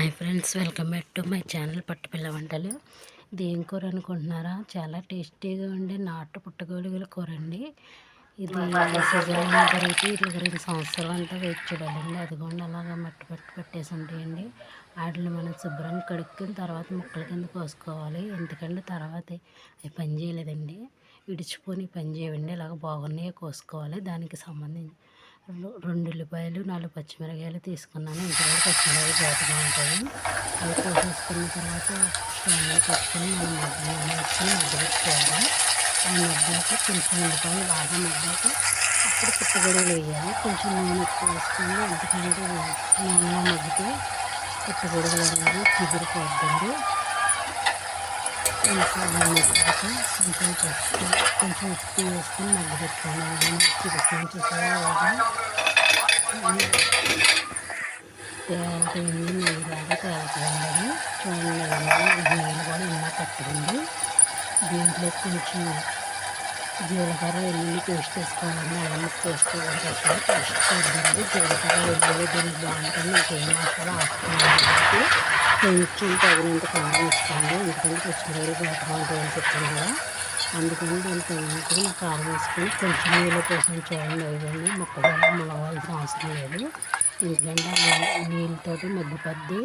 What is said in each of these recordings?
Hi friends, welcome back to my channel పట్టుపిల్ల వంటలు. ఇది ఏం కూర అనుకుంటున్నారా? చాలా టేస్టీగా ఉండే నాటు పుట్టగొడుగుల కూర అండి. ఇది సీజన్లో దొరికి ఇట్లా 2 సంవత్సరాలు అంతా వెయిట్ చూడాలండి. అదిగోండి అలాగా మట్టి పట్టేసి ఉంటాయండి. వాటిని మనం శుభ్రంగా కడుక్కుని తర్వాత ముక్కల కింద కోసుకోవాలి. ఎందుకంటే తర్వాత అవి పని చేయలేదండి, విడిచిపోని పని చేయవండి. ఇలాగ బాగున్నాయి కోసుకోవాలి. దానికి సంబంధించి 2 ఉల్లిపాయలు, 4 పచ్చిమిరపకాయలు తీసుకున్నాను. ఇంటికాడ పచ్చిమిరపకాయలు ఘాటుగా ఉంటాయి. అవి కోసేసుకున్న తర్వాత స్టవ్ మీద పెట్టుకుని మనం వేసుకుని మగ్గబెట్టుకోవాలి. ఆ మగ్గాక కొంచెం ఉల్లిపాయలు బాగా మగ్గాక అప్పుడు పుట్టగొడుగులు వేయాలి. కొంచెం నూనె ఎక్కువ వేసుకోండి, ఎందుకంటే నూనెలో మగ్గితే పుట్టగొడుగులు అనేది చిగురిపోద్దండి. కొంచెం మగ్గాక కొంచెం పసుపు, కొంచెం ఉప్పు వేసుకొని మగ్గబెట్టుకోండి. చికెన్ చూసేలాగా తేలుతుంది, నీళ్ళలాగా తేలుతుందని చూడండి. నీళ్ళు కూడా ఎన్నో పట్టుకుంది. దీంట్లో కొంచెం జీలకర్ర వెల్లుల్లి పేస్ట్ వేసుకోవాలండి. అల్లం పేస్ట్ వేసుకోవాలి. పేస్ట్ వద్దండి, జీలకర్ర వెల్లుల్లి దీనికి బాగుంటుంది. ఇంకేం మసాలా అవసరం లేదు. కొంచెం తగినంత కారం వేసుకోండి, ఎందుకంటే పచ్చిమిరపకాయలు ఘాటుగా ఉంటాయని చెప్పాను కదా, అందుకని దానికి తగినట్టుగా కారం వేసుకొని కొంచెం నీళ్ళు పోసిన చూడండి. ఇవన్నీ మొక్కగా మునగాల్సిన అవసరం లేదు, ఎందుకంటే నీళ్ళతోటి మగ్గిపోద్ది.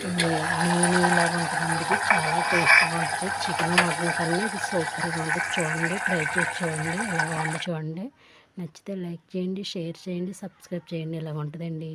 నీళ్ళలాగా ఉంటుందండి. చాలా టేస్ట్గా ఉంటుంది. చికెన్ మటన్ కన్నా ఇది సూపర్గా ఉంటుంది. చూడండి, ట్రై చేసి చూడండి. ఇలాగ వండి చూడండి. నచ్చితే లైక్ చేయండి, షేర్ చేయండి, సబ్స్క్రైబ్ చేయండి. ఇలాగ ఉంటుందండి.